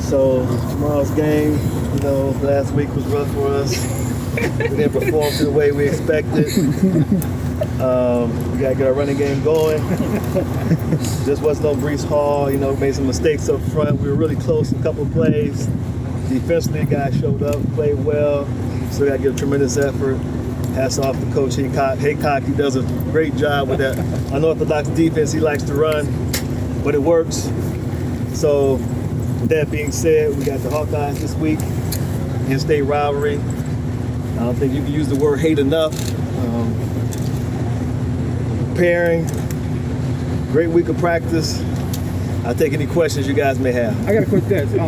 So tomorrow's game, last week was rough for us. We didn't perform the way we expected. We gotta get our running game going. Just wasn't no Brees Hall. Made some mistakes up front. We were really close in a couple of plays. Defensively, guys showed up, played well. So we gotta give a tremendous effort. Hats off to Coach Haycock. He does a great job with that unorthodox defense. He likes to run, but it works. So with that being said, we got the Hawkeyes this week, in-state rivalry. I don't think you can use the word hate enough. Preparing, great week of practice. I'll take any questions you guys may have. I got a quick question.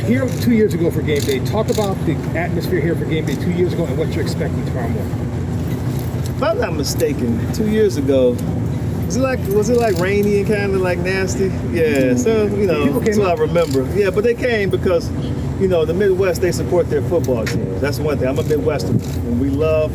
Here 2 years ago for game day, talk about the atmosphere here for game day 2 years ago and what you're expecting tomorrow morning. If I'm not mistaken, 2 years ago, was it like rainy and kind of like nasty? Yeah, so, that's what I remember. Yeah, but they came because, the Midwest, they support their football team. That's one thing. I'm a Midwesterner, and we love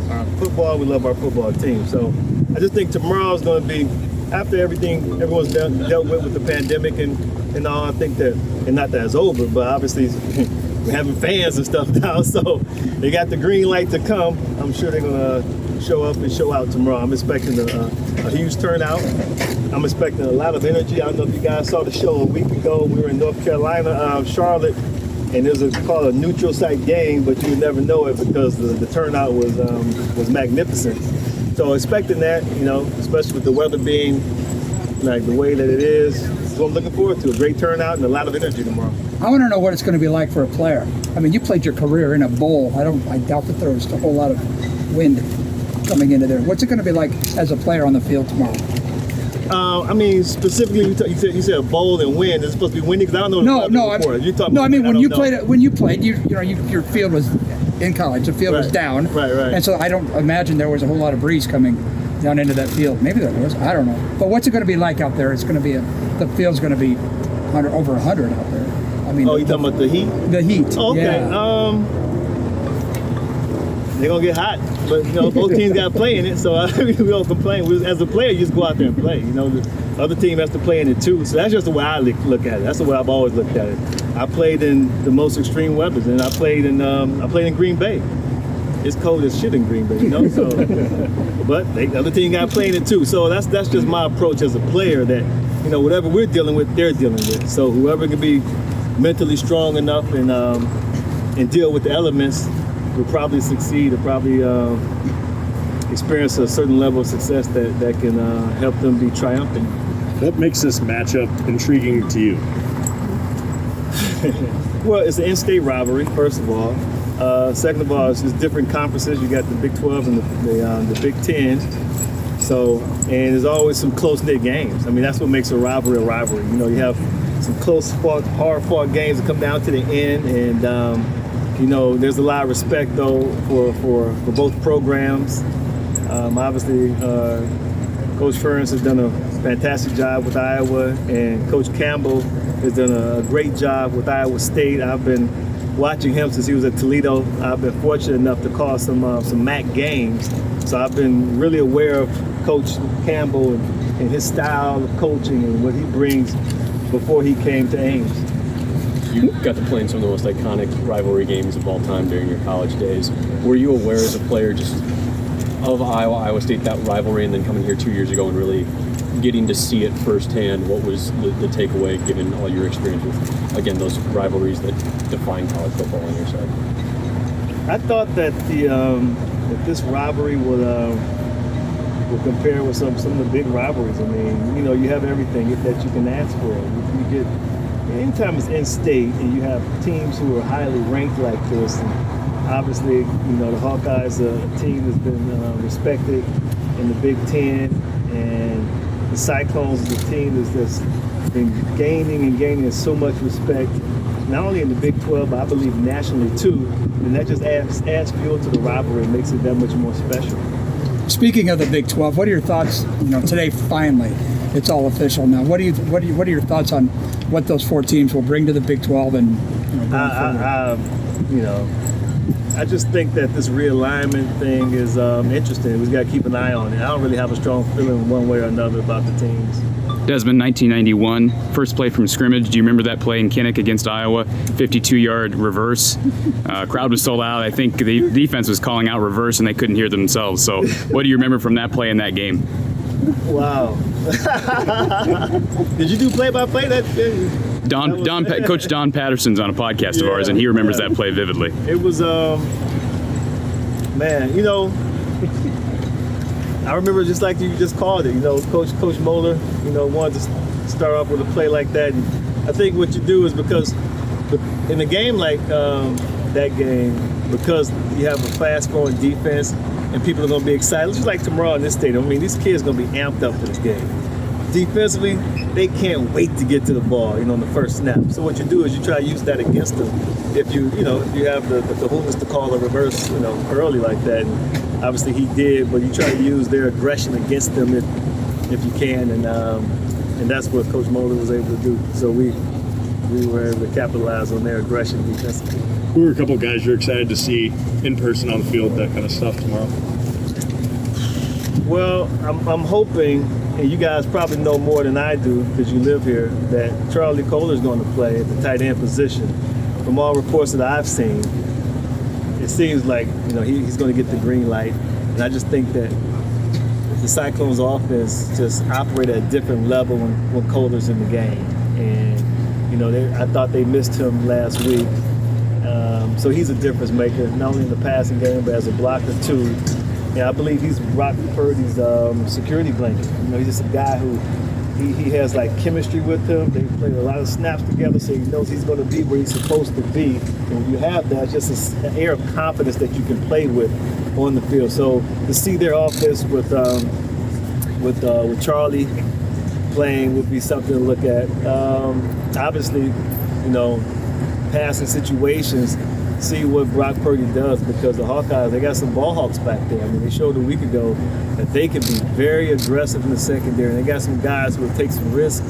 our football. We love our football team. So I just think tomorrow's going to be, after everything everyone's dealt with the pandemic and all, I think that, and not that it's over, but obviously we're having fans and stuff now, so they got the green light to come. I'm sure they're going to show up and show out tomorrow. I'm expecting a huge turnout. I'm expecting a lot of energy. I don't know if you guys saw the show a week ago. We were in North Carolina, Charlotte, and it was called a neutral site game, but you would never know it because the turnout was magnificent. So expecting that, especially with the weather being like the way that it is. So I'm looking forward to a great turnout and a lot of energy tomorrow. I want to know what it's going to be like for a player. I mean, you played your career in a bowl. I doubt that there was a whole lot of wind coming into there. What's it going to be like as a player on the field tomorrow? Specifically, you said a bowl and wind. It's supposed to be windy because I don't know. When you played, your field was in college. The field was down, right. And so I don't imagine there was a whole lot of breeze coming down into that field. Maybe there was. I don't know. But what's it going to be like out there? It's going to be the field's going to be over 100 out there. You talking about the heat? The heat. Okay. Yeah. They're gonna get hot, but both teams got to play in it, so we don't complain. As a player, you just go out there and play. The other team has to play in it too. So that's just the way I look at it. That's the way I've always looked at it. I played in the most extreme weathers, and I played in Green Bay. It's cold as shit in Green Bay, So, but the other team got to play in it too. So that's just my approach as a player. That whatever we're dealing with, they're dealing with. So whoever can be mentally strong enough and deal with the elements will probably succeed or probably experience a certain level of success that can help them be triumphant. What makes this matchup intriguing to you? Well, it's an in-state rivalry, first of all. Second of all, it's just different conferences. You got the Big 12 and the Big 10. So, and there's always some close-knit games. That's what makes a rivalry a rivalry. You have some close-fought, hard-fought games that come down to the end, and there's a lot of respect though for both programs. Obviously, Coach Ferentz has done a fantastic job with Iowa, and Coach Campbell has done a great job with Iowa State. I've been watching him since he was at Toledo. I've been fortunate enough to call some MAC games, so I've been really aware of Coach Campbell and his style of coaching and what he brings before he came to Ames. You got to play in some of the most iconic rivalry games of all time during your college days. Were you aware as a player just of Iowa State, that rivalry, and then coming here 2 years ago and really getting to see it firsthand? What was the takeaway given all your experience with, again, those rivalries that define college football on your side? I thought that that this rivalry would compare with some of the big rivalries. You have everything that you can ask for. You get anytime it's in-state and you have teams who are highly ranked like this, and obviously, the Hawkeyes are a team that's been respected in the Big 10, and the Cyclones is a team that's been gaining so much respect, not only in the Big 12, but I believe nationally too, and that just adds fuel to the rivalry and makes it that much more special. Speaking of the Big 12, what are your thoughts? Today finally, it's all official now. What are your thoughts on what those four teams will bring to the Big 12 and I just think that this realignment thing is interesting. We've got to keep an eye on it. I don't really have a strong feeling one way or another about the teams. Desmond, 1991, first play from scrimmage. Do you remember that play in Kinnick against Iowa? 52-yard reverse. Crowd was so loud, I think the defense was calling out reverse and they couldn't hear themselves. So what do you remember from that play in that game? Wow. Did you do play-by-play that day? Coach Don Patterson's on a podcast of ours, and he remembers that play vividly. It was, man, you know, I remember just like you just called it, you know, Coach Moeller, you know, wanted to start off with a play like that. And I think what you do is because in a game like that game, because you have a fast-growing defense and people are going to be excited, just like tomorrow in this stadium. I mean, these kids are going to be amped up for this game. Defensively, they can't wait to get to the ball, you know, on the first snap. So what you do is you try to use that against them. If you have the hoopers to call a reverse, you know, early like that. And obviously he did, but you try to use their aggression against them if you can, and that's what Coach Moeller was able to do. So we were able to capitalize on their aggression defensively. Who are a couple of guys you're excited to see in person on the field, that kind of stuff tomorrow? Well, I'm hoping, and you guys probably know more than I do because you live here, that Charlie Kohler is going to play at the tight end position. From all reports that I've seen, it seems like, you know, he's going to get the green light. And I just think that the Cyclones offense just operate at a different level when Kohler's in the game. And, you know, I thought they missed him last week. So he's a difference maker, not only in the passing game, but as a blocker too. And I believe he's Brock Purdy's security blanket. You know, he's just a guy who he has like chemistry with him. They played a lot of snaps together, so he knows he's going to be where he's supposed to be. And when you have that, it's just an air of confidence that you can play with on the field. So to see their offense with Charlie playing would be something to look at. Obviously, you know, passing situations, see what Brock Purdy does, because the Hawkeyes, they got some ball hawks back there. I mean, they showed a week ago that they can be very aggressive in the secondary. And they got some guys who will take some risks,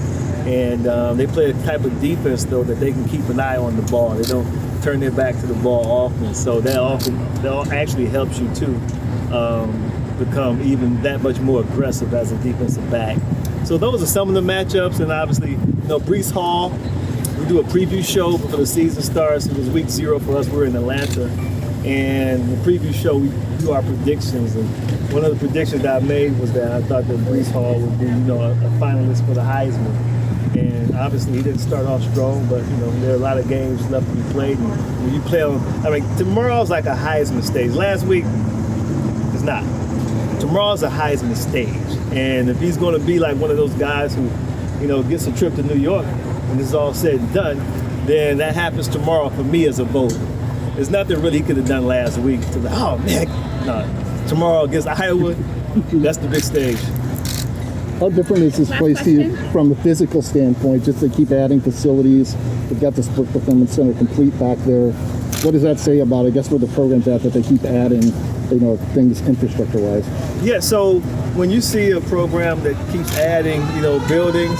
and they play a type of defense, though, that they can keep an eye on the ball. They don't turn their back to the ball often. So that actually helps you, too, become even that much more aggressive as a defensive back. So those are some of the matchups, and obviously, you know, Breece Hall. We do a preview show before the season starts. It was week 0 for us. We're in Atlanta. And the preview show, we do our predictions. And one of the predictions that I made was that I thought that Breece Hall would be, you know, a finalist for the Heisman. And obviously he didn't start off strong, but, you know, there are a lot of games left to be played. And when you play on, I mean, tomorrow's like a Heisman stage. Last week, it's not. Tomorrow's a Heisman stage. And if he's going to be like one of those guys who, you know, gets a trip to New York, when this is all said and done, then that happens tomorrow for me as a voter. There's nothing really he could have done last week to like, oh man, no. Tomorrow against Iowa, that's the big stage. How different is this place to you from a physical standpoint, just to keep adding facilities? They've got the Sport Performance Center complete back there. What does that say about, I guess, where the program's at, that they keep adding, you know, things infrastructure-wise? Yeah, so when you see a program that keeps adding, you know, buildings,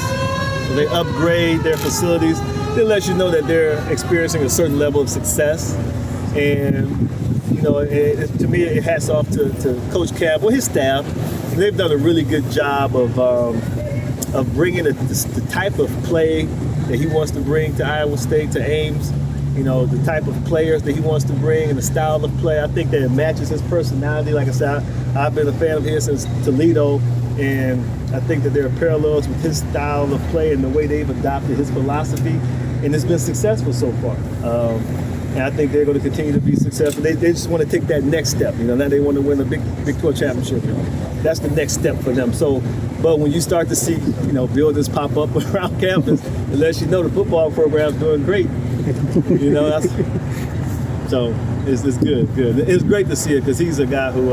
they upgrade their facilities, it lets you know that they're experiencing a certain level of success. And, you know, to me, it hats off to Coach Campbell, his staff. They've done a really good job of bringing the type of play that he wants to bring to Iowa State, to Ames. You know, the type of players that he wants to bring and the style of play. I think that it matches his personality. Like I said, I've been a fan of his since Toledo. And I think that there are parallels with his style of play and the way they've adopted his philosophy, and it's been successful so far. And I think they're going to continue to be successful. They just want to take that next step. You know, now they want to win a Big 12 championship. You know, that's the next step for them. So, but when you start to see, you know, buildings pop up around campus, it lets you know the football program's doing great. You know, so it's good. It's great to see it because he's a guy who,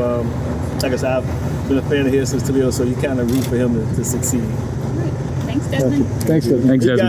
like I said, I've been a fan of his since Toledo, so you kind of root for him to succeed. Thanks, Desmond. Thanks, Desmond. Thanks, Desmond.